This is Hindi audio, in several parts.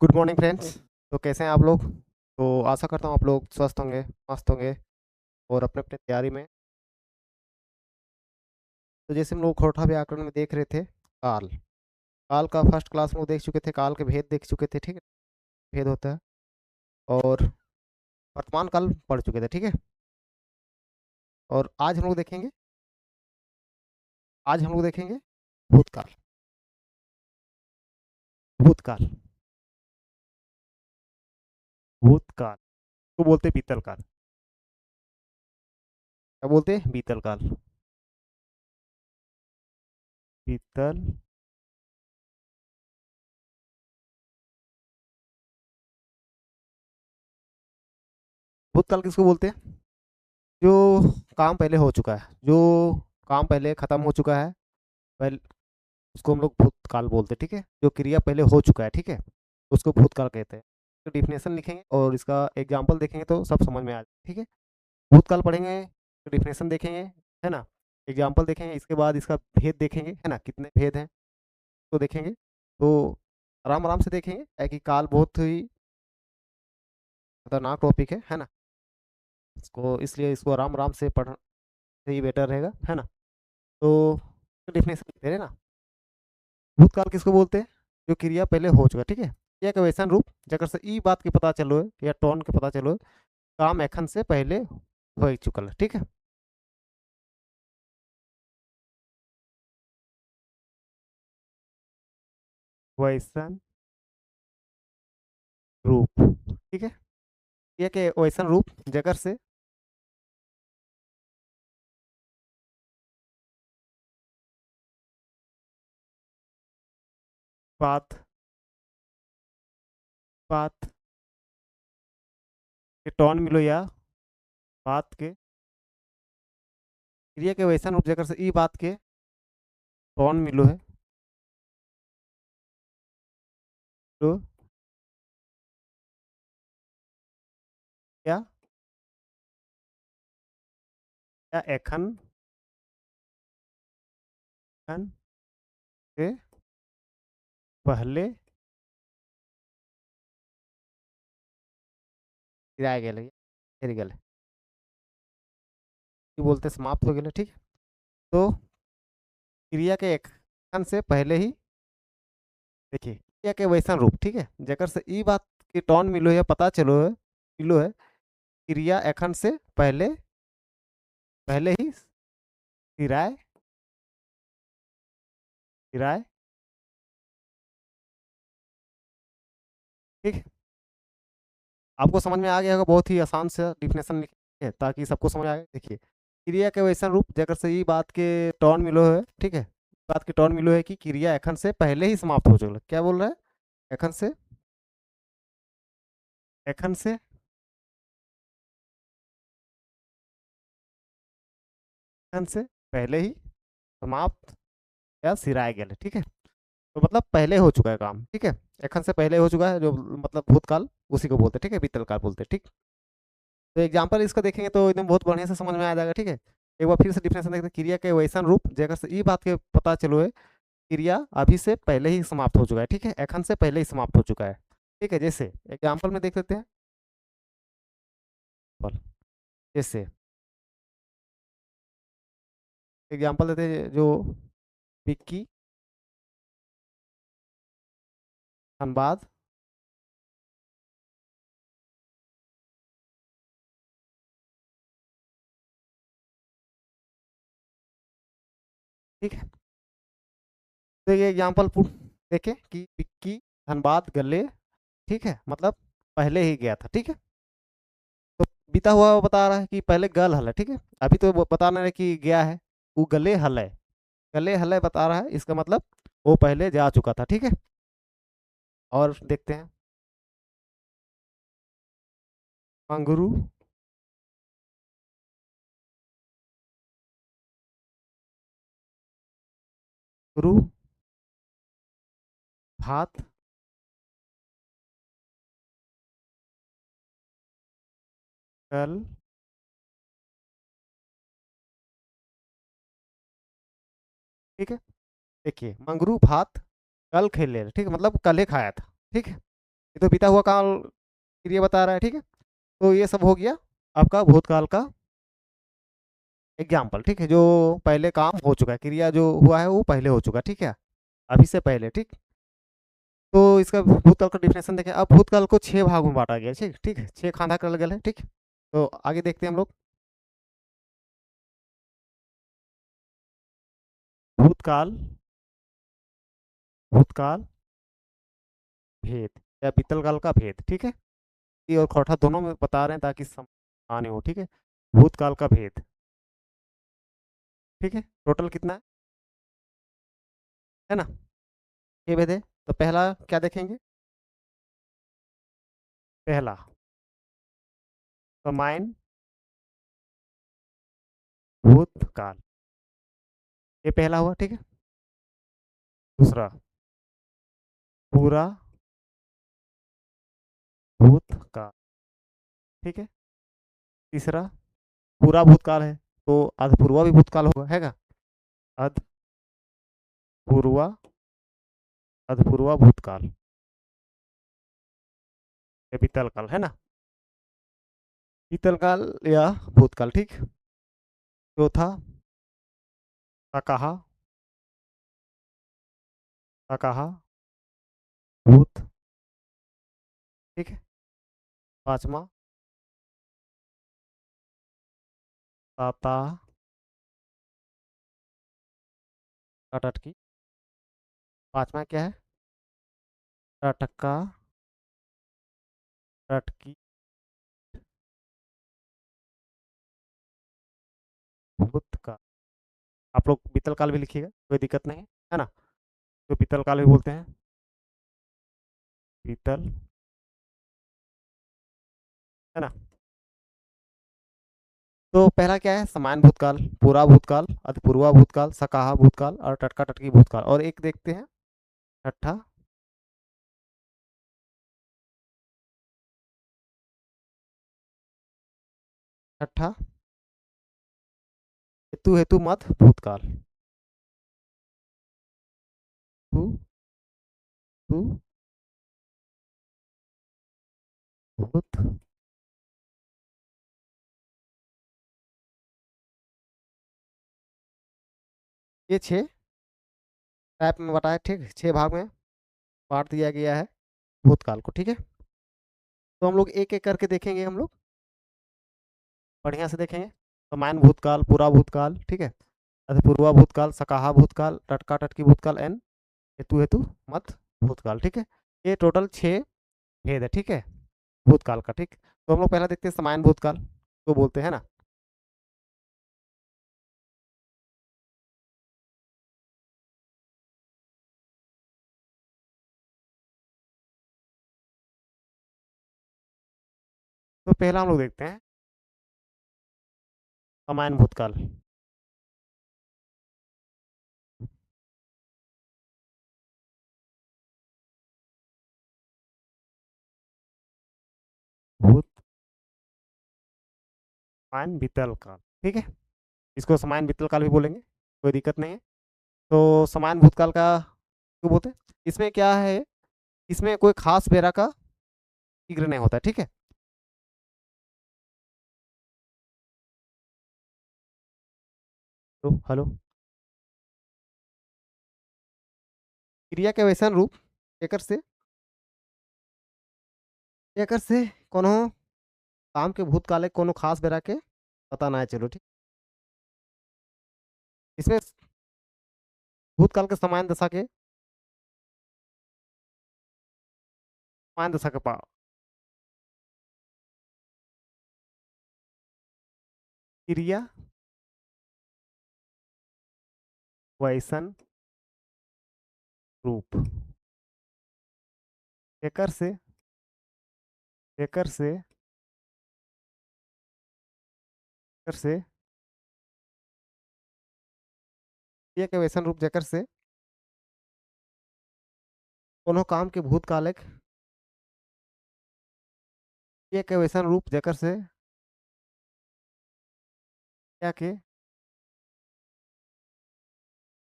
Good morning friends. तो कैसे हैं आप लोग? तो आशा करता हूँ आप लोग स्वस्थ होंगे, मस्त होंगे और अपने अपने तैयारी में। तो जैसे हम लोग खोरठा व्याकरण में देख रहे थे, काल। काल का फर्स्ट क्लास में लोग देख चुके थे, काल के भेद देख चुके थे, ठीक है। भेद होता है। और वर्तमान काल पढ़ चुके थे, ठीक है। और आज हम लोग देखेंगे भूतकाल। भूतकाल। भूतकाल को बोलते बीतल काल। क्या बोलते हैं? बीतल काल। बीतल। भूतकाल किसको बोलते हैं? जो काम पहले हो चुका है, जो काम पहले खत्म हो चुका है, पहले उसको हम लोग भूतकाल बोलते हैं, ठीक है। जो क्रिया पहले हो चुका है, ठीक है, उसको भूतकाल कहते हैं। तो डिफिनेशन लिखेंगे और इसका एग्जाम्पल देखेंगे तो सब समझ में आ जाए, ठीक है। भूतकाल पढ़ेंगे तो डिफिनेशन देखेंगे, है ना। एग्जाम्पल देखेंगे, इसके बाद इसका भेद देखेंगे, है ना, कितने भेद हैं तो देखेंगे। तो आराम आराम से देखेंगे, है कि काल बहुत ही खतरनाक टॉपिक है ना। इसको इसलिए इसको आराम आराम से पढ़ना ही बेटर रहेगा, है ना। तो डिफिनेशन लिखते रहे ना। भूतकाल किसको बोलते हैं? जो क्रिया पहले हो चुका है, ठीक है। क्रिया का वैसन रूप जकर से ई बात के पता चलो है या टोन के पता चलो है, काम एखन से पहले हो चुकल है, ठीक है। वैसन रूप, ठीक है। क्रिया के वैसन रूप जकर से बात बात के टोन मिलो या बात के क्रिया के वैसन रूप जकर से ई बात के टोन मिलो है, तो क्या क्या एखन एखन से पहले गिराया गया है, गया है, ये बोलते समाप्त हो गया, ठीक है। तो क्रिया के एखन से पहले ही देखिए क्रिया के वैसन रूप, ठीक है, जकर से ई बात की टोन मिलो है, पता चलो है, मिलो है, क्रिया एखन से पहले पहले ही सिराय सिराय, ठीक है। आपको समझ में आ गया होगा, बहुत ही आसान से डिफिनेशन लिखे है ताकि सबको समझ आए। देखिए क्रिया के वैसन रूप जकर से ई बात के टोन मिलो है, ठीक है। बात के टोन मिलो है कि क्रिया एखन से पहले ही समाप्त हो चुका है। क्या बोल रहा है? एखन से एखन से एखन से पहले ही समाप्त या सिराय गया है, ठीक है। तो मतलब पहले हो चुका है काम, ठीक है। एखन से पहले हो चुका है, जो मतलब भूतकाल उसी को बोलते हैं, ठीक है, बीतल काल बोलते हैं, ठीक। तो एग्जाम्पल इसका देखेंगे तो एकदम बहुत बढ़िया से समझ में आ जाएगा, ठीक है। एक बार फिर से डिफिनेशन देखते हैं, क्रिया के वैसन रूप जगह से ई बात के पता चलो है, क्रिया अभी से पहले ही समाप्त हो चुका है, ठीक है, एखन से पहले ही समाप्त हो चुका है, ठीक है। जैसे एग्जाम्पल में देख लेते हैं, जैसे एग्जाम्पल देते हैं, जो विक्की धनबाद, ठीक है। तो ये एग्जाम्पल देखे कि विक्की धनबाद गले, ठीक है, मतलब पहले ही गया था, ठीक है। तो बीता हुआ बता रहा है कि पहले गल हल है, ठीक है। अभी तो वो बता रहा है कि गया है, वो गले हल है, गले हल है बता रहा है, इसका मतलब वो पहले जा चुका था, ठीक है। और देखते हैं, मंगरू गुरु भात कल, ठीक है। देखिए मंगरू भात कल खेले, ठीक है, मतलब कल ही खाया था, ठीक है। ये तो बीता हुआ काल क्रिया बता रहा है, ठीक है। तो ये सब हो गया आपका भूतकाल का एग्जाम्पल, ठीक है, जो पहले काम हो चुका है, क्रिया जो हुआ है वो पहले हो चुका है, ठीक है, अभी से पहले, ठीक। तो इसका भूतकाल का डिफिनेशन देखें। अब भूतकाल को 6 भागों में बांटा गया है, ठीक ठीक है, 6 खाना कर गया है, ठीक। तो आगे देखते हैं हम लोग। भूतकाल, भूतकाल भेद या बीतल काल का भेद, ठीक है। ये और खोटा दोनों में बता रहे हैं ताकि आने हो, ठीक है। भूतकाल का भेद, ठीक है, टोटल कितना है ना, 6 भेद है। तो पहला क्या देखेंगे? पहला समान भूतकाल, ये पहला हुआ, ठीक है। दूसरा पूरा भूतकाल, ठीक है। तीसरा पूरा भूतकाल है तो अधपूर्वा भी भूतकाल होगा, हैगा। अधपूर्वा, अधपूर्वा भूतकाल, ये बीतल काल है ना, बीतल काल या भूतकाल, ठीक। चौथा कहा, कहा भूत, ठीक है। पांचवा ताता टटकी, पांचवा क्या है? टटका टटकी भूतकाल। आप लोग बीतल काल भी लिखिएगा, कोई दिक्कत नहीं है ना। तो बीतल काल भी बोलते हैं, बीतल, है ना। तो पहला क्या है? समान भूतकाल, पूरा भूतकाल, अधपूर्वा भूतकाल, सकाहा भूतकाल और टटका टटकी भूतकाल। और एक देखते हैं छठा, छठा हेतु हेतु मत भूतकाल, तू तू भूत, ये 6 टाइप में बताया, ठीक, 6 भाग में बांट दिया गया है भूतकाल को, ठीक है। तो हम लोग एक एक करके देखेंगे, हम लोग बढ़िया से देखेंगे। समान भूतकाल, पूरा भूतकाल, ठीक है, अधपूर्वा भूतकाल, सकाहा भूतकाल, टटका टटकी भूतकाल एंड हेतु हेतु मत भूतकाल, ठीक है। ये टोटल 6 भेद है, ठीक है, भूतकाल का, ठीक। तो हम लोग पहला देखते हैं समान भूतकाल को बोलते हैं ना। तो पहला हम लोग देखते हैं समान भूतकाल, समान बीतल काल, ठीक है। इसको समान बीतल काल भी बोलेंगे, कोई दिक्कत नहीं है। तो समान भूतकाल का क्यों बोलते हैं? इसमें क्या है, इसमें कोई खास बेरा का शीघ्र नहीं होता, ठीक है। तो हेलो, क्रिया के वैसन रूप एकर से, एकर से कोनो काम के भूतकाल कोनो खास बेरा के पता ना है, चलो ठीक। इसमें भूतकाल के समान दशा के पा क्रिया वैसन रूप एकर से, एकर से, एकर से क्रिया के वैसन रूप जेकर से कोनो काम के भूतकालिक क्रिया के वैसन रूप जेकर से क्रिया के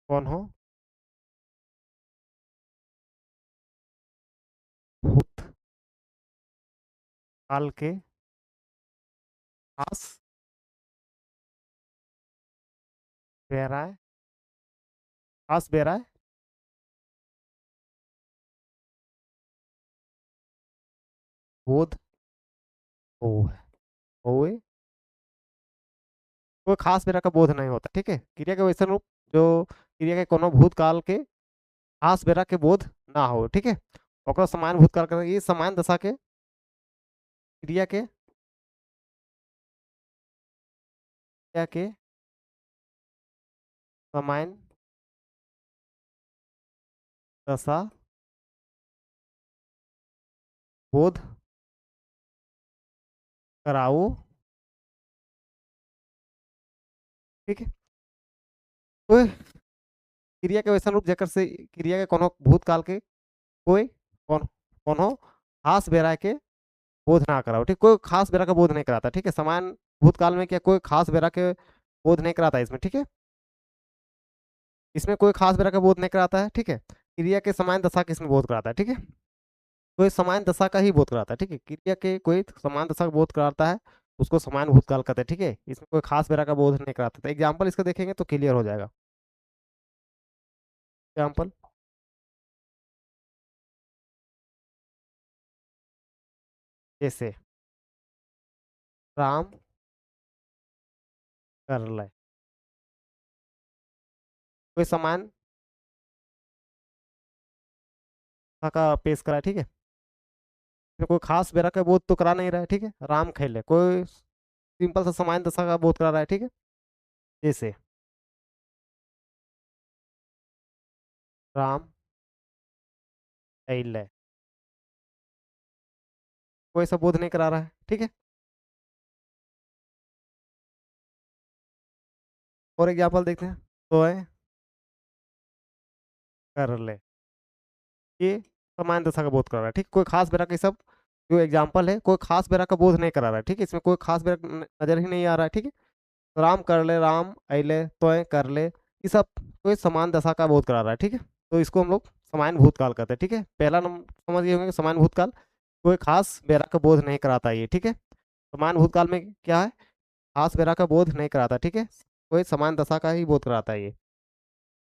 कौन हो भूत, काल के आस बेराय, आस बेराय, बोध हो है, होए, कोई खास बेरा का बोध नहीं होता, ठीक है। क्रिया के वैसन रूप जो क्रिया के कोनो भूतकाल के खास बेरा के बोध ना हो, ठीक है। ओकरा समान भूतकाल कर, ये समान दशा के क्रिया के, क्रिया के समान दशा बोध कराओ, ठीक है। कोई क्रिया के वैसन रूप जेकर से क्रिया के कोनो भूतकाल के कोई कौन कोनो खास बेरा के बोध ना कराओ, ठीक। कोई खास बेरा का बोध नहीं कराता, ठीक है। समान भूतकाल में क्या कोई खास बेरा के बोध नहीं कराता इसमें, ठीक है। इसमें कोई खास बेरा का बोध नहीं कराता है, ठीक है। क्रिया के समान दशा के इसमें बोध कराता है, ठीक है। कोई समान दशा का ही बोध कराता है, ठीक है। क्रिया के कोई समान दशा का बोध कराता है, उसको समान भूतकाल कहते हैं, ठीक है। इसमें कोई खास बेरा का बोध नहीं कराता। तो एग्जाम्पल इसका देखेंगे तो क्लियर हो जाएगा। एग्जाम्पल जैसे राम कर ले, कोई समान दशा का पेश करा है, ठीक है। इसमें कोई खास बेरा का बोध तो करा नहीं रहा है, ठीक है। राम खेले, कोई सिंपल सा समान दशा का बोध करा रहा है, ठीक है। जैसे राम ले, कोई सा बोध नहीं करा रहा है, ठीक है। और एग्जाम्पल देखते हैं। तो है कर ले, ये समान दशा का बोध कर रहा है, ठीक। कोई खास बेरा का, सब जो एग्जाम्पल है कोई खास बेरा का बोध नहीं करा रहा है, ठीक है। इसमें कोई खास बेरा नजर ही नहीं आ रहा है, ठीक है। तो राम कर ले, राम अले, तो कर ले, ये सब कोई समान दशा का बोध करा रहा है, ठीक है। तो इसको हम लोग समान भूतकाल कहते हैं, ठीक है। पहला नंबर समझ गए होंगे कि समान भूतकाल कोई खास बेरा का बोध नहीं कराता ये, ठीक है। समान भूतकाल में क्या है, खास बेरा का बोध नहीं कराता, ठीक है। कोई समान दशा का ही बोध कराता है ये।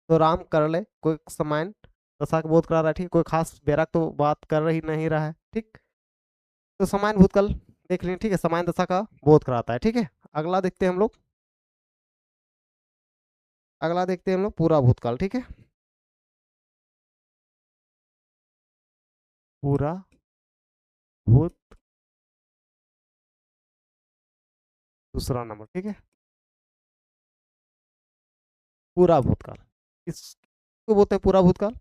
तो राम कर ले, कोई समान दशा का बोध करा रहा है, ठीक। कोई खास बेरा तो बात कर ही नहीं रहा है, ठीक। तो समान भूतकाल देख लें, ठीक है। समान दशा का बोध कराता है, ठीक है। अगला देखते हैं हम लोग, अगला देखते हैं हम लोग पूरा भूतकाल, ठीक है। पूरा भूत, दूसरा नंबर, ठीक है। पूरा भूतकाल, इसको बोलते हैं पूरा भूतकाल,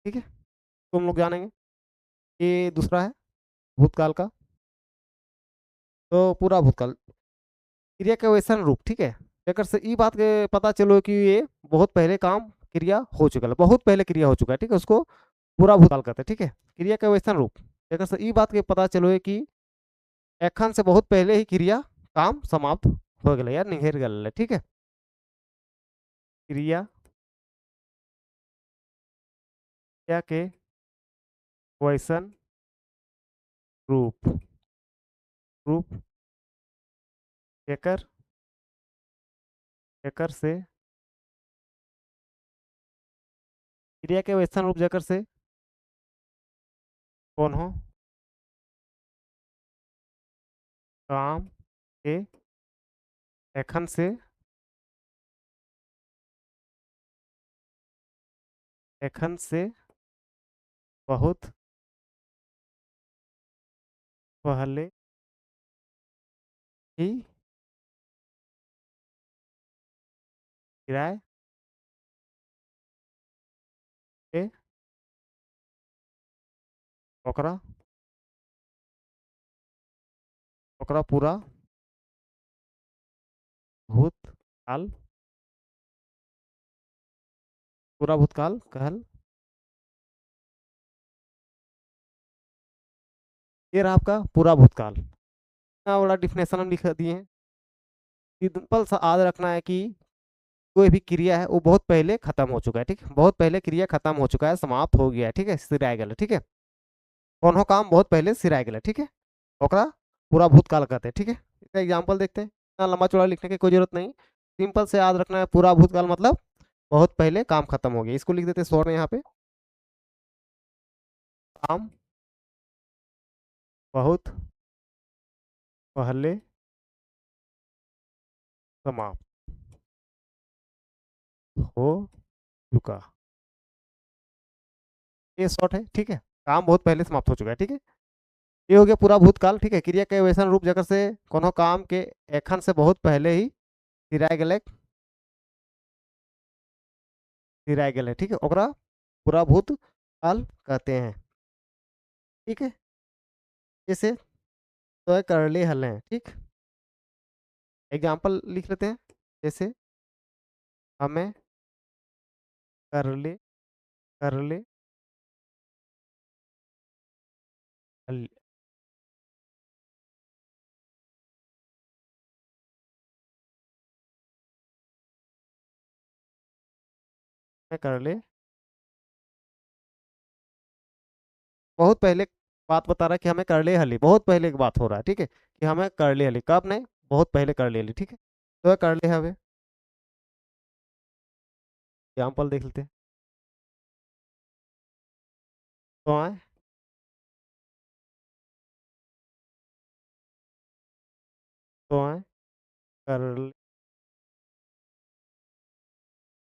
ठीक है। तो हम लोग जानेंगे, ये दूसरा है भूतकाल का। तो पूरा भूतकाल क्रिया के वैसन रूप, ठीक है। जेकर से ई बात के पता चलो कि ये बहुत पहले काम क्रिया हो चुका है, बहुत पहले क्रिया हो चुका है, ठीक है। उसको पूरा भूतकाल कहते हैं, ठीक है। क्रिया के वैसन रूप जेकर से ई बात के पता चलो है कि एखन से बहुत पहले ही क्रिया काम समाप्त हो गया या निहर गया, ठीक है। क्रिया क्रिया के वैसन रूप, रूप जेकर जेकर से क्रिया के वैसन रूप जेकर से कौन हो काम के एखन से एखन से बहुत पहले ही किराए के ओकरा ओकरा पूरा भूतकाल, पूरा भूतकाल कहल। ये रहा आपका पूरा भूतकाल। इतना बड़ा डिफिनेशन हम लिख दिए हैं। सिंपल सा याद रखना है कि कोई भी क्रिया है वो बहुत पहले खत्म हो चुका है, ठीक है। बहुत पहले क्रिया खत्म हो चुका है, समाप्त हो गया है, ठीक है, सिराय गया, ठीक है। कौन हो काम बहुत पहले सिराय गया, ठीक है। ओकरा पूरा भूतकाल कहते हैं, ठीक है। इसका एग्जाम्पल देखते हैं, इतना लंबा चौड़ा लिखने की कोई जरूरत नहीं, सिंपल से याद रखना है, पूरा भूतकाल मतलब बहुत पहले काम खत्म हो गया। इसको लिख देते हैं शॉर्ट में यहाँ पे, काम बहुत पहले समाप्त हो चुका। ये शॉर्ट है, ठीक है, काम बहुत पहले समाप्त हो चुका है, ठीक है। ये हो गया पूरा भूतकाल, ठीक है। क्रिया के वैसन रूप जगह से कोनो काम के एखन से बहुत पहले ही सिराय गेले, सिराय गेले, ठीक है, ओकरा पूरा भूतकाल कहते हैं, ठीक है। जैसे तो करले हल हैं, ठीक। एग्जाम्पल लिख लेते हैं, जैसे हमें करले करले हल, हमें करले बहुत पहले बात बता रहा है कि हमें करले हली, बहुत पहले की बात हो रहा है, ठीक है, कि हमें करले हली, कब नहीं, बहुत पहले कर ले ली, ठीक है। तो करले हवे, एग्जाम्पल देख लेते हैं। तो आए तो आए करले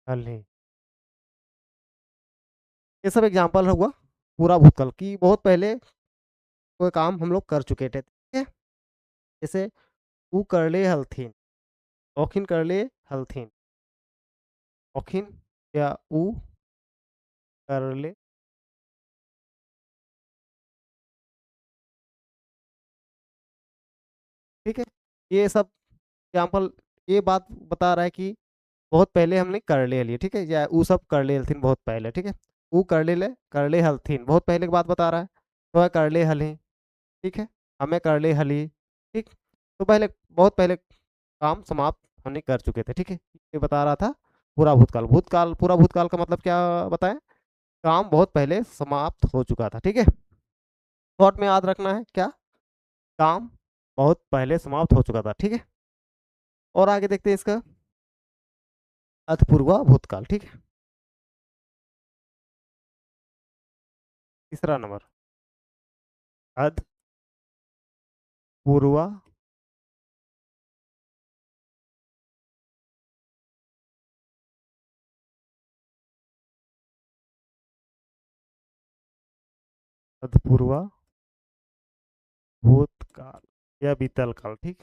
हली, ये सब एग्जाम्पल हुआ पूरा भूतकाल की, बहुत पहले कोई काम हम लोग कर चुके थे, ठीक है। जैसे ऊ करले हलथिन, औखिन करले हलथिन, औखिन या ऊ करले, ठीक है। ये सब एग्जाम्पल ये बात बता रहा है कि बहुत पहले हमने कर ले लिए, ठीक है, या ऊ सब कर ले हलथिन बहुत पहले, ठीक है। ऊ कर ले हलथिन बहुत पहले की बात बता रहा है, तो है कर ले हली, ठीक है। हमें कर ले हली, ठीक। तो पहले बहुत पहले काम समाप्त हमने कर चुके थे, ठीक है। ये बता रहा था पूरा भूतकाल, भूतकाल पूरा भूतकाल का मतलब क्या बताएं, काम बहुत पहले समाप्त हो चुका था, ठीक है। शॉर्ट में याद रखना है क्या, काम बहुत पहले समाप्त हो चुका था, ठीक है। और आगे देखते हैं इसका अतपूर्वा भूतकाल, ठीक है। तीसरा नंबर, अध पूर्वा अधपूर्वा भूतकाल या बीतल काल, ठीक।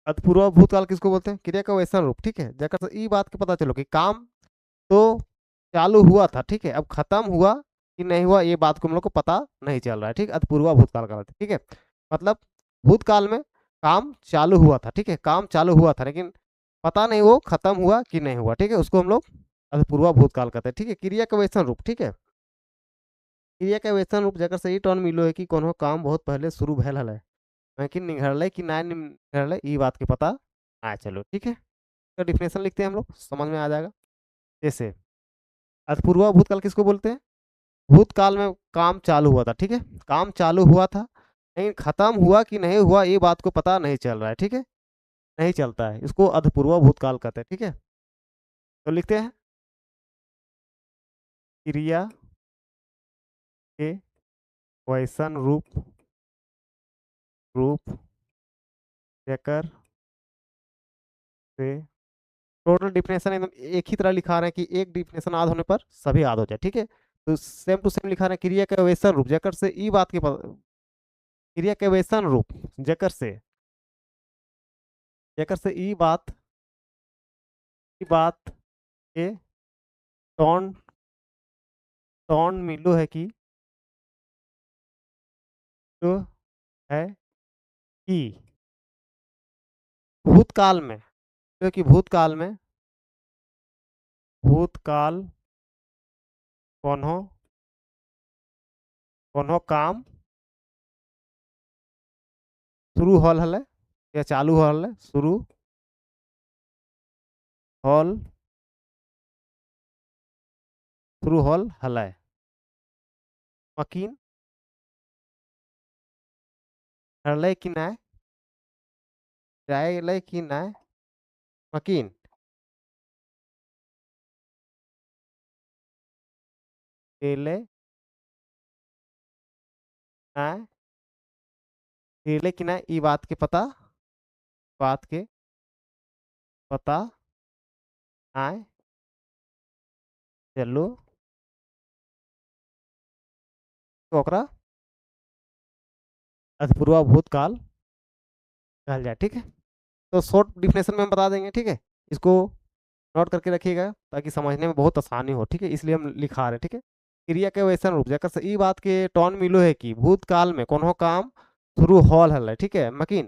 अधपूर्वा भूतकाल किसको बोलते हैं, क्रिया का वैसा रूप, ठीक है, जकर से ई बात के पता चलो कि काम तो चालू हुआ था, ठीक है, अब खत्म हुआ कि नहीं हुआ ये बात को हम लोग को पता नहीं चल रहा है, ठीक। अधपूर्वा भूतकाल का ठीक है, मतलब भूतकाल में काम चालू हुआ था, ठीक है, काम चालू हुआ था लेकिन पता नहीं वो खत्म हुआ कि नहीं हुआ, ठीक है, उसको हम लोग अधपूर्वा भूतकाल कहते हैं, ठीक है। क्रिया का वैसन रूप, ठीक है, क्रिया का वैसन रूप जकर सही टर्न मिलो है कि कोनो काम बहुत पहले शुरू भेल है, लेकिन निगढ़ले कि ना निगढ़ले ई बात के पता आ चलो, ठीक है। तो डिफिनेशन लिखते हैं हम लोग, समझ में आ जाएगा। जैसे अधपूर्वा भूतकाल किसको बोलते हैं, भूतकाल में काम चालू हुआ था, ठीक है, काम चालू हुआ था लेकिन खत्म हुआ कि नहीं हुआ ये बात को पता नहीं चल रहा है, ठीक है, नहीं चलता है, इसको अधपूर्वा भूतकाल कहते हैं, ठीक है। तो लिखते हैं क्रिया के वैसन रूप रूप जेकर से, टोटल डिफिनेशन एकदम एक ही तरह लिखा रहे हैं कि एक डिफिनेशन याद होने पर सभी याद हो जाए, ठीक है। तो सेम टू सेम लिखा रहे हैं क्रिया के वैसन रूप जेकर से ई बात के क्रिया के वैसन रूप जेकर से, जेकर से ई बात के टोन टोन मिलो है कि जो है कि भूतकाल में, क्योंकि भूतकाल कोनो कोनो काम शुरू हल हल या चालू हल, शुरू हल, शुरू हल हल, मकीन हरले कि नाय, जायले कि नाय, मकीन, केले, नाय, केले कि नाय, ई बात के पता, नाय, चलो, तो ओकरा अधपूर्वा भूतकाल कहल जाए, ठीक है। तो शॉर्ट डिफिनेशन में हम बता देंगे, ठीक है। इसको नोट करके रखिएगा ताकि समझने में बहुत आसानी हो, ठीक है, इसलिए हम लिखा रहे हैं, ठीक है। क्रिया के वैसन रूप जकर से ई बात के टॉन मिलो है कि भूतकाल में कोनो काम शुरू हॉल हल है, ठीक है, मकीन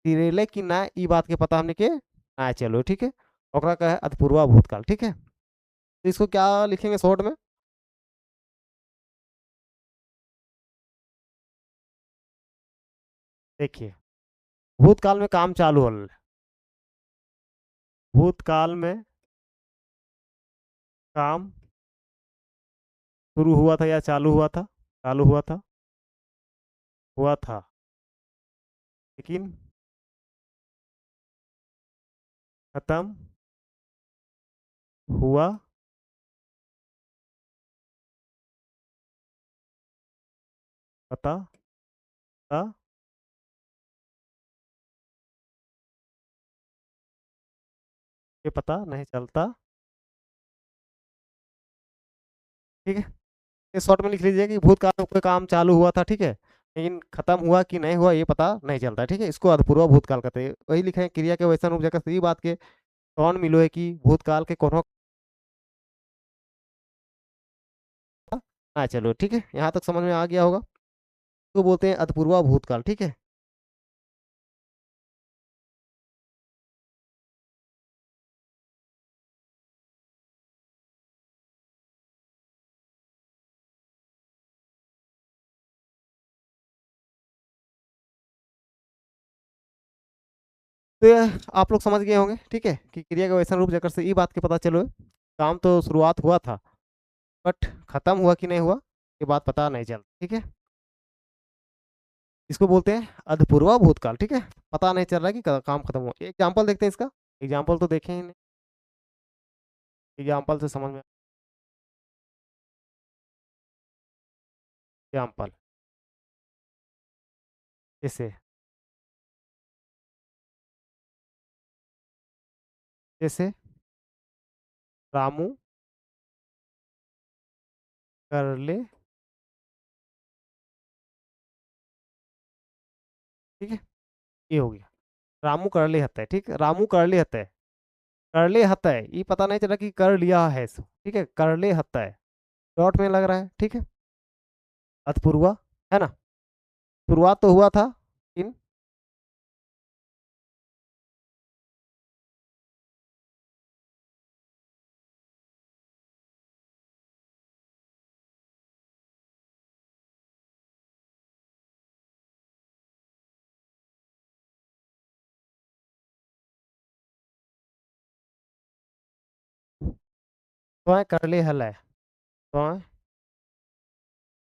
तिरेले कि ना, ई बात के पता हमने के ना चलो, ठीक है। ओकरा का है अधपूर्वा भूतकाल, ठीक है। तो इसको क्या लिखेंगे शॉर्ट में? देखिए, भूतकाल में काम चालू हल, भूतकाल में काम शुरू हुआ था या चालू हुआ था? चालू हुआ था, लेकिन खत्म हुआ, पता था, ये पता नहीं चलता, ठीक है। ये शॉर्ट में लिख लीजिए कि भूतकाल में कोई काम चालू हुआ था, ठीक है, लेकिन खत्म हुआ कि नहीं हुआ ये पता नहीं चलता, ठीक है। इसको अधपूर्व भूतकाल कहते हैं। वही लिखे हैं, क्रिया के वैसा रूप जगह सही बात के कौन मिलो है कि भूतकाल के कोनो, हाँ चलो ठीक है, यहाँ तक समझ में आ गया होगा। तो बोलते हैं अधपूर्व भूतकाल, ठीक है। तो ये आप लोग समझ गए होंगे, ठीक है, कि क्रिया के वैसा रूप जगह से ये बात के पता चलो काम तो शुरुआत हुआ था, बट खत्म हुआ कि नहीं हुआ ये बात पता नहीं चलता, ठीक है। इसको बोलते हैं अधपूर्व भूतकाल, ठीक है। पता नहीं चल रहा है कि काम खत्म हुआ। एग्जाम्पल देखते हैं इसका। एग्जाम्पल तो देखे ही नहीं, एग्जाम्पल से समझ में। एग्जाम्पल जैसे, जैसे रामू कर ले, ठीक है, ये हो गया। रामू कर ले हत्या, ठीक है, रामू कर ले हत्या, कर ले हत्या, ये पता नहीं चला कि कर लिया है इसको, ठीक है, कर ले हत्या डॉट में लग रहा है, ठीक है। अतपूर्वा है ना, शुरुआत तो हुआ था इन, तो कर ले हल है, तो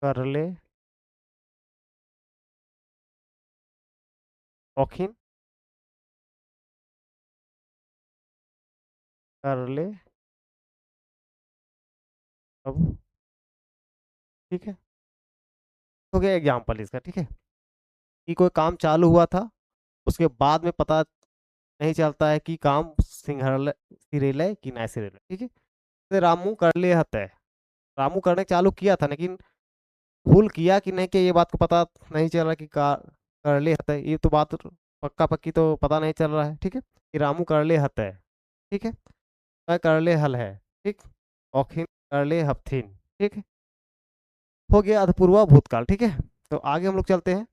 कर ले औखिन, कर ले अब, ठीक है। हो गया एग्जाम्पल इसका, ठीक है, कि कोई काम चालू हुआ था, उसके बाद में पता नहीं चलता है कि काम सिंहरले सिरेले कि नहीं सिरेले, ठीक है। तो रामू कर ले हत्या, रामू करने चालू किया था, लेकिन भूल किया कि नहीं कि ये बात को पता नहीं चल रहा कि कर ले हत्या, ये तो बात पक्का पक्की तो पता नहीं चल रहा है, ठीक है, कि रामू कर ले हत्या, ठीक है। मैं कर ले हल है, ठीक, औखिन कर ले हफ्थिन, ठीक है। हो गया अधपूर्वा भूतकाल, ठीक है। तो आगे हम लोग चलते हैं। हम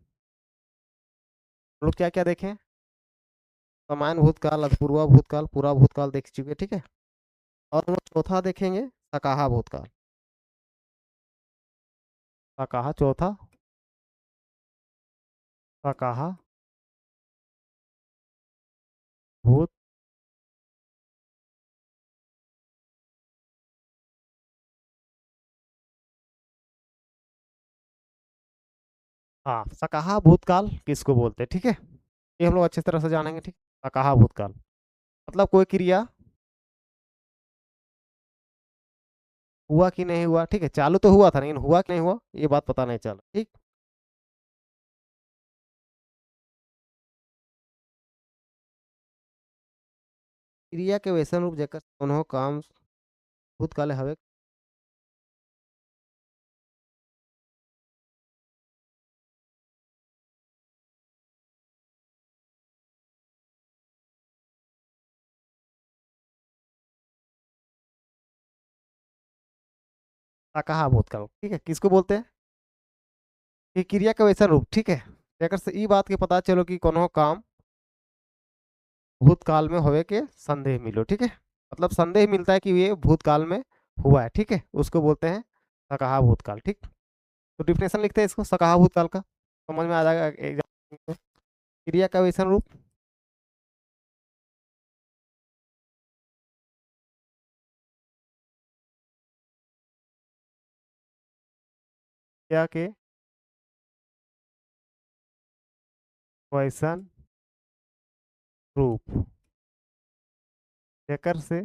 लोग क्या क्या देखें? सामान्य भूतकाल, अधपूर्वा भूतकाल, पूरा भूतकाल देख चुके हैं, ठीक है। और हम लोग चौथा देखेंगे, सकाहा भूतकाल। सकाहा चौथा, सकाहा भूत, हाँ, सकाहा भूतकाल किसको बोलते हैं, ठीक है। ये हम लोग अच्छी तरह से जानेंगे, ठीक। सकाहा भूतकाल मतलब कोई क्रिया हुआ कि नहीं हुआ, ठीक है। चालू तो हुआ था लेकिन हुआ कि नहीं हुआ ये बात पता नहीं चला, ठीक। क्रिया के वैसन रूप जेकर दोनों काम भूतकाल हवे। सकाहा भूतकाल, ठीक है, किसको बोलते हैं कि क्रिया के वैसन रूप, ठीक है। जेकर से ई बात के पता चलो कि कोनो काम भूतकाल में होवे के संदेह मिलो, ठीक है। मतलब संदेह मिलता है कि ये भूतकाल में हुआ है, ठीक है, उसको बोलते हैं सकाहा भूतकाल, ठीक। तो डिफिनेशन लिखते हैं इसको सकाहा भूतकाल का, समझ में आ जाएगा एग्जाम में। क्रिया का वैसन रूप क्रिया के वैसन रूप जेकर से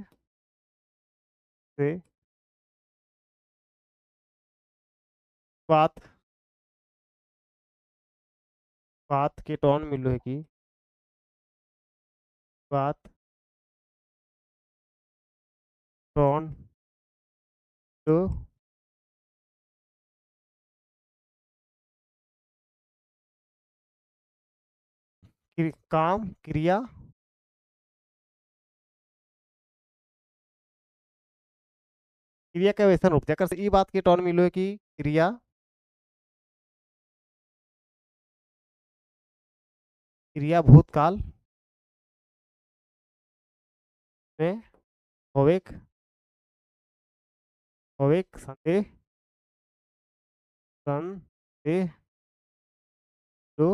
बात बात के टोन मिलो है कि बात टोन तो काम क्रिया क्रिया के वैसन रूप जेकर से ई बात के टोन मिलो है कि क्रिया क्रिया भूतकाल में होवेक होवेक संदेह संदेह तो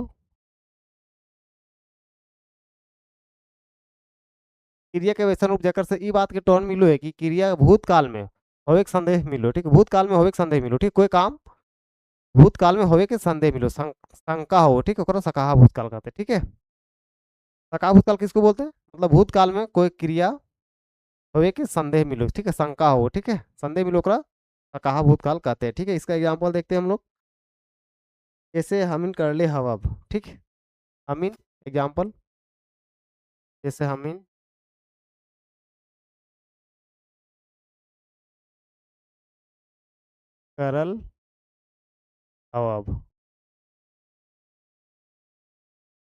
क्रिया के वैसन रूप जेकर से ई बात के टोन मिलो है कि क्रिया भूतकाल में होवेक संदेह मिलो, ठीक है। भूतकाल में होवेक संदेह मिलो, ठीक। कोई काम भूतकाल में होवे के संदेह मिलो, शंका हो, ठीक है, ओकरा सकाहा भूतकाल कहते हैं, ठीक है। सकाहा भूतकाल किसको बोलते हैं, मतलब भूतकाल में कोई क्रिया होवे के संदेह मिलो, ठीक है, शंका हो, ठीक है, संदेह मिलो ओकरा सकाहा भूतकाल कहते हैं, ठीक है। इसका एग्जांपल देखते हैं हम लोग। जैसे हमिन कर ले हव अब, ठीक। हमिन एग्जांपल, जैसे हमिन करल हव अब,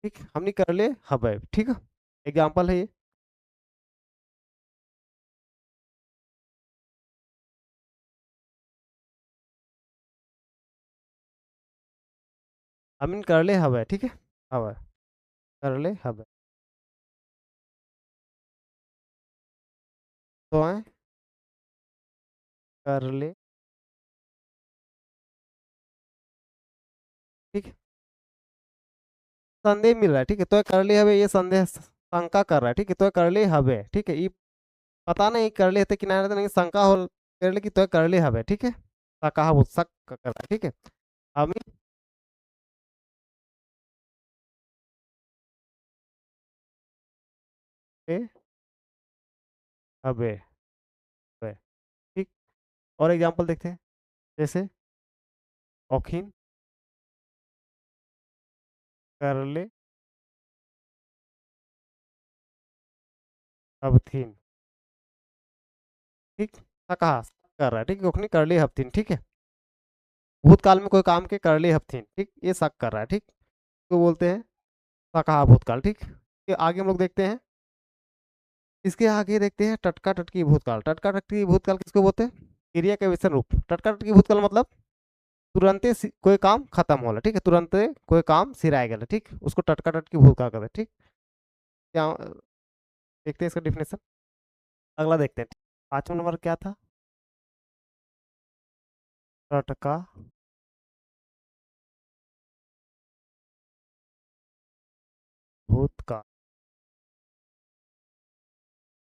ठीक। हमनी कर ले हवे, ठीक है, एग्जांपल है ये। हमिन कर ले हवे, ठीक है, हवे कर ले हवे तो कर ले, ठीक है। संदेह मिल रहा है, ठीक है, तो कर ले हवे ये संदेह शंका कर रहा है, ठीक है, तो कर ले हवे, ठीक है। ये पता नहीं कर ले थे कि नहीं शंका हो कर ले कि तो कर ले हवे, ठीक है। कहा वो शक कर रहा है, ठीक है। हम पे हवे हवे, ठीक। और एग्जांपल देखते हैं, जैसे औखिन कर ले अब थीन, ठीक। कहा कर रहा है, ठीक है, औखिन कर ले हफ्तीन, ठीक है। भूतकाल में कोई काम के कर ले हफ्तीन, ठीक, ये शक कर रहा है, ठीक। तो बोलते हैं कहा भूतकाल, ठीक। ये आगे हम लोग देखते हैं, इसके आगे देखते हैं टटका टटकी भूतकाल। टटका टटकी भूतकाल किसको बोलते हैं, क्रिया के विषय रूप। टटका टटकी भूतकाल मतलब तुरंते कोई काम खत्म होला, ठीक है, तुरंते कोई काम सिराय गया, ठीक, उसको टटका टटकी भूतकाल कहते हैं, ठीक। क्या देखते हैं इसका डिफिनेशन। अगला देखते हैं, 5वां नंबर क्या था, टटका भूतकाल,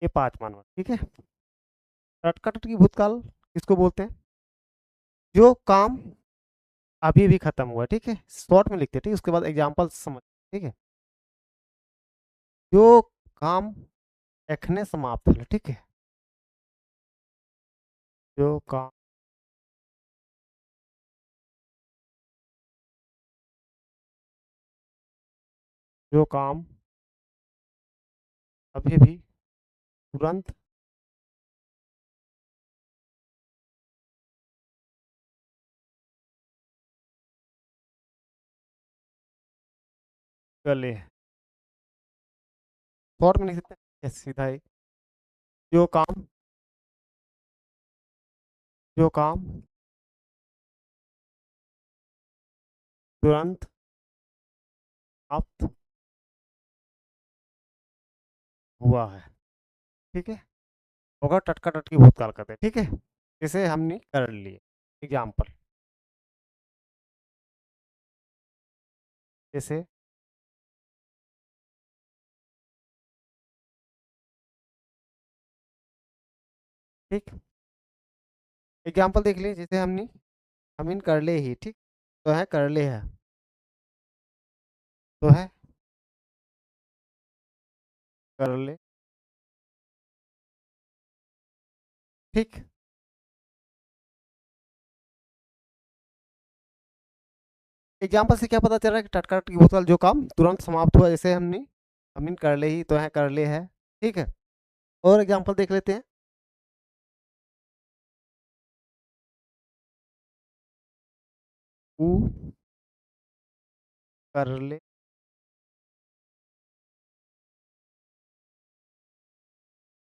ये 5वां नंबर, ठीक है। टटका टटकी भूतकाल किसको बोलते हैं, जो काम अभी भी खत्म हुआ, ठीक है, शॉर्ट में लिखते हैं, ठीक है, उसके बाद एग्जाम्पल समझ, ठीक है। जो काम एखने समाप्त होला, ठीक है, जो काम, जो काम अभी भी तुरंत कर ले, शॉर्ट में लिख सकते हैं सीधा ही, जो काम, जो काम तुरंत समाप्त हुआ है, ठीक है, होगा टटका टटकी भूतकाल करते हैं, ठीक है, इसे हमने कर लिए एग्जाम्पल, जैसे ठीक, एग्जाम्पल देख लिए, जैसे हमने हम इन कर ले ही, ठीक, तो है कर ले है, तो है कर ले, ठीक। एग्जाम्पल से क्या पता चल रहा है कि टटका टटकी भूतकाल जो काम तुरंत समाप्त हुआ, जैसे हमने हम इन कर ले ही, तो है कर ले है, ठीक है। और एग्जाम्पल देख लेते हैं, ऊ कर ले,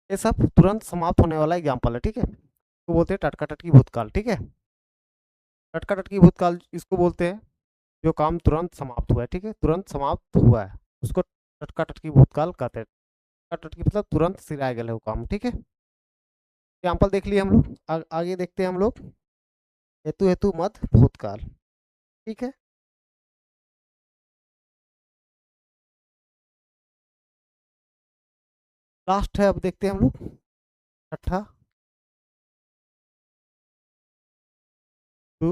ये सब तुरंत समाप्त होने वाला एग्जाम्पल है, ठीक है, तो बोलते हैं टटका टटकी भूतकाल, ठीक है। टटका टटकी भूतकाल इसको बोलते हैं जो काम तुरंत समाप्त हुआ है, ठीक है, तुरंत समाप्त हुआ है, उसको टटका टटकी भूतकाल कहते हैं। टटका टटकी मतलब तुरंत सिराय गया है वो काम, ठीक है। एग्जाम्पल देख लिए हम लोग, आगे देखते हैं हम लोग, हेतु हेतु मत भूतकाल, ठीक है। लास्ट है, अब देखते हैं हम लोग छठा, टू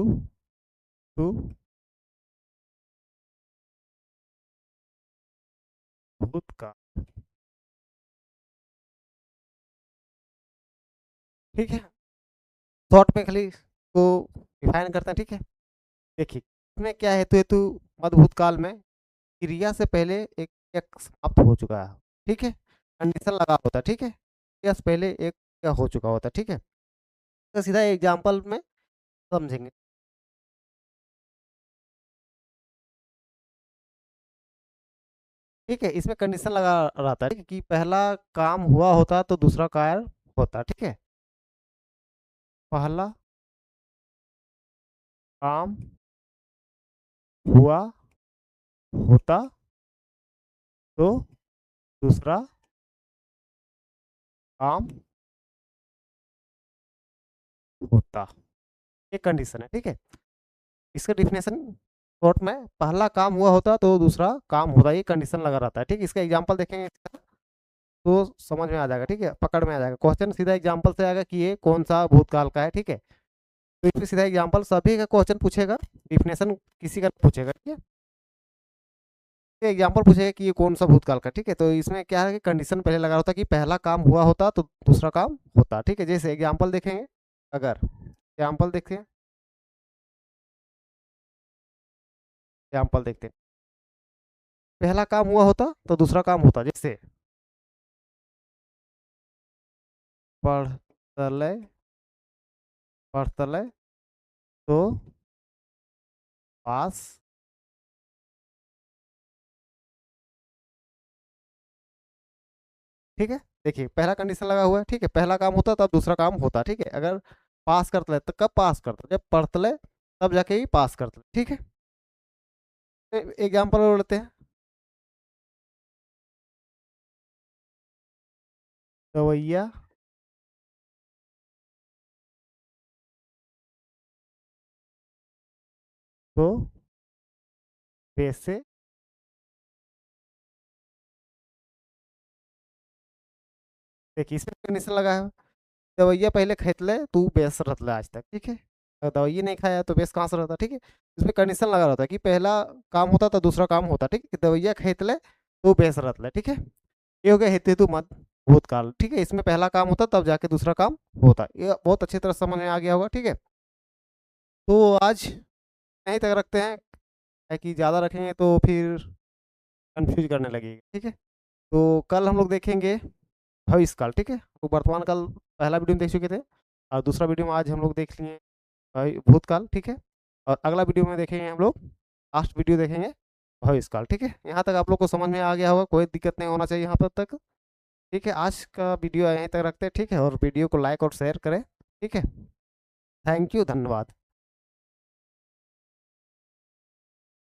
टू भूतकाल, ठीक है, शॉर्ट में खाली को डिफाइन करते हैं, ठीक है। देखिए इसमें क्या है, हेतु हेतु मत भूतकाल में क्रिया से पहले एक समाप्त हो चुका है, ठीक है, कंडीशन लगा होता है, ठीक है, क्रिया से पहले एक क्या हो चुका होता है, ठीक है, तो सीधा एग्जाम्पल में समझेंगे, ठीक है। इसमें कंडीशन लगा रहता है, ठीक है, कि पहला काम हुआ होता तो दूसरा कार्य होता, ठीक है, पहला काम हुआ होता तो दूसरा काम होता, ये कंडीशन है, ठीक है। इसका डिफिनेशन शॉर्ट में, पहला काम हुआ होता तो दूसरा काम होता, ये कंडीशन लगा रहता है, ठीक है। इसका एग्जांपल देखेंगे तो समझ में आ जाएगा, ठीक है, पकड़ में आ जाएगा, क्वेश्चन सीधा एग्जांपल से आएगा कि ये कौन सा भूतकाल का है, ठीक है। तो इसमें सीधा एग्जांपल सभी का क्वेश्चन पूछेगा, डिफिनेशन किसी का पूछेगा, ठीक है, एग्जांपल पूछेगा कि ये कौन सा भूतकाल का, ठीक है। तो इसमें क्या है कि कंडीशन पहले लगा होता कि पहला काम हुआ होता तो दूसरा काम होता, ठीक है। जैसे एग्जांपल देखेंगे, अगर एग्जांपल देखते हैं, एग्जांपल देखते हैं, पहला काम हुआ होता तो दूसरा काम होता, जैसे पढ़तले, पढ़तले तो पास, ठीक है। देखिए पहला कंडीशन लगा हुआ है, ठीक है, पहला काम होता तब दूसरा काम होता, ठीक है। अगर पास करते तो कब पास करता, जब पढ़तले तब जाके ही पास करते, ठीक है। एग्जाम्पल और लेते हैं, रवैया तो वैसे, देखिए इसमें कंडीशन लगा है, रवैया पहले खेत ले तू बेस रत ले आज तक, ठीक है, अगर दवाई नहीं खाया तो बेस कहाँ से रहता, ठीक है। इसमें कंडीशन लगा रहता है कि पहला काम होता तो दूसरा काम होता, ठीक है। दवाइया खेत ले तो बेस रहता है, ठीक है। ये हो गया हेतु हेतु मत भूतकाल, ठीक है। इसमें पहला काम होता तब जाके दूसरा काम होता, ये बहुत अच्छी तरह समझ में आ गया होगा, ठीक है। तो आज यहीं तक रखते हैं, है कि ज़्यादा रखेंगे तो फिर कंफ्यूज करने लगेगा, ठीक है। तो कल हम लोग देखेंगे भविष्यकाल, ठीक है। तो वर्तमान काल पहला वीडियो में देख चुके थे, और दूसरा वीडियो में आज हम लोग देख लिए भूतकाल, ठीक है। और अगला वीडियो में देखेंगे हम लोग, लास्ट वीडियो देखेंगे भविष्यकाल, ठीक है। यहाँ तक आप लोग को समझ में आ गया होगा, कोई दिक्कत नहीं होना चाहिए यहाँ पर तक, ठीक है। आज का वीडियो यहीं तक रखते हैं, ठीक है। और वीडियो को लाइक और शेयर करें, ठीक है। थैंक यू, धन्यवाद।